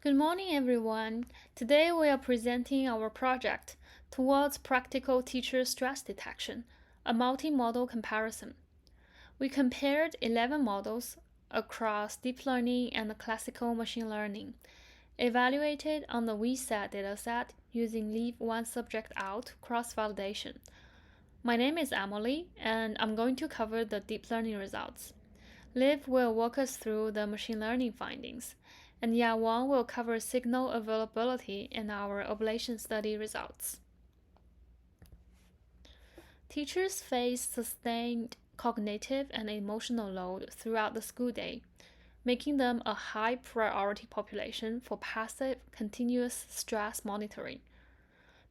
Good morning, everyone. Today we are presenting our project towards practical teacher stress detection, a multi-model comparison. We compared 11 models across deep learning and classical machine learning, evaluated on the VSAT dataset using leave one subject out cross-validation. My name is Emily, and I'm going to cover the deep learning results. Liv will walk us through the machine learning findings, and Yawang will cover signal availability and our ablation study results. Teachers face sustained cognitive and emotional load throughout the school day, making them a high priority population for passive, continuous stress monitoring.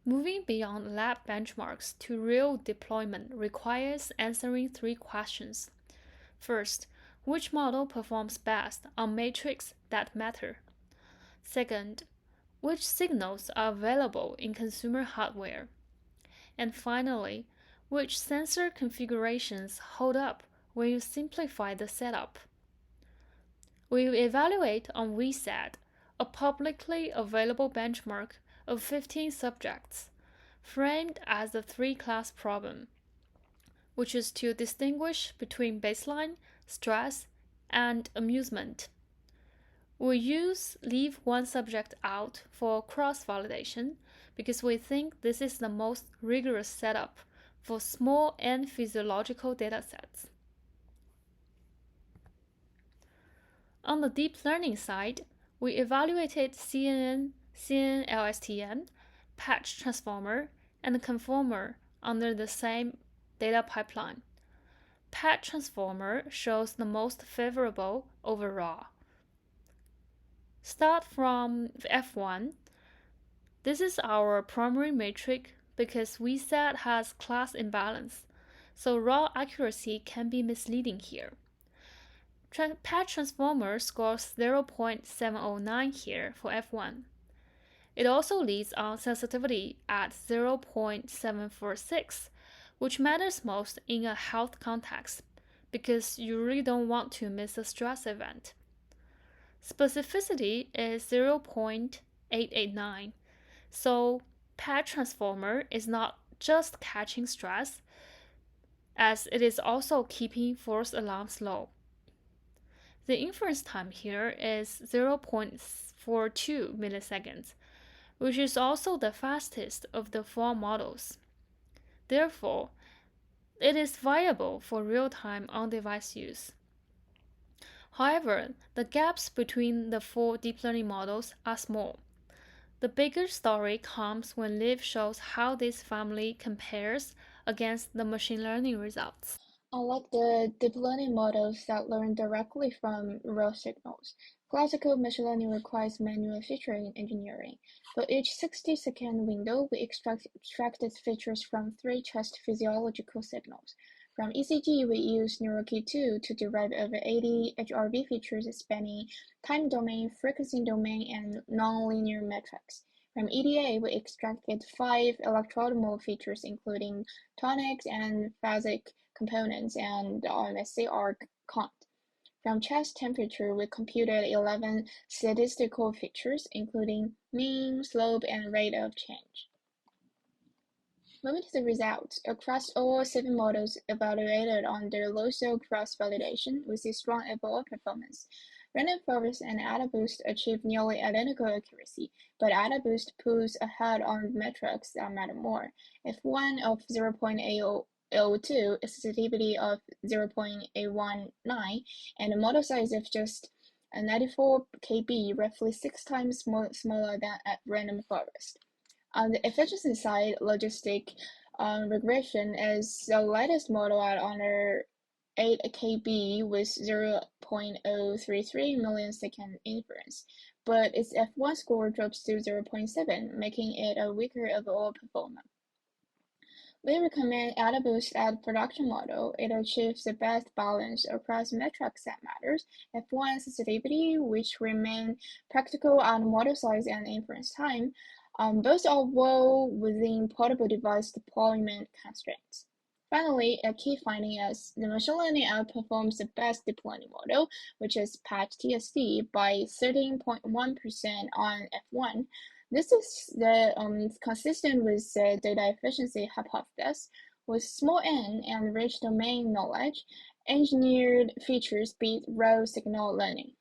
Moving beyond lab benchmarks to real deployment requires answering three questions. First, which model performs best on metrics that matter? Second, which signals are available in consumer hardware? And finally, which sensor configurations hold up when you simplify the setup? We will evaluate on VSAT, a publicly available benchmark of 15 subjects, framed as a three-class problem, which is to distinguish between baseline, stress, and amusement. We use leave one subject out for cross-validation because we think this is the most rigorous setup for small and physiological datasets. On the deep learning side, we evaluated CNN, CNN-LSTM, patch transformer, and conformer under the same data pipeline. Patch transformer shows the most favorable overall. Start from F1. This is our primary metric because VSAT has class imbalance, so raw accuracy can be misleading here. Patch transformer scores 0.709 here for F1. It also leads on sensitivity at 0.746, which matters most in a health context because you really don't want to miss a stress event. Specificity is 0.889, so patch transformer is not just catching stress, as it is also keeping false alarms low. The inference time here is 0.42 milliseconds, which is also the fastest of the four models. Therefore, it is viable for real-time on-device use. However, the gaps between the four deep learning models are small. The bigger story comes when Liv shows how this family compares against the machine learning results. Unlike the deep learning models that learn directly from raw signals, classical machine learning requires manual feature engineering. For each 60-second window, we extracted features from three chest physiological signals. From ECG, we used NeuroKey2 to derive over 80 HRV features spanning time domain, frequency domain, and nonlinear metrics. From EDA, we extracted 5 electrodermal features including tonics and phasic components and SCR count. From chest temperature, we computed 11 statistical features, including mean, slope, and rate of change. Moving to the results, across all 7 models evaluated under low-cell cross-validation, we see strong overall performance. Random forest and AdaBoost achieve nearly identical accuracy, but AdaBoost pulls ahead on metrics that matter more. F1 of 0.802, a sensitivity of 0.819, and a model size of just 94 kb, roughly 6 times smaller than at random forest. On the efficiency side, logistic regression is the lightest model at under 8 kb with 0.033 millisecond inference, but its F1 score drops to 0.7, making it a weaker overall performer. We recommend AdaBoost as production model. It achieves the best balance across metrics that matters, F1 sensitivity, which remain practical on model size and inference time. Both are well within portable device deployment constraints. Finally, a key finding is the machine learning outperforms the best deep learning model, which is patch TSD, by 13.1% on F1. This is consistent with the data efficiency hypothesis. With small n and rich domain knowledge, engineered features beat raw signal learning.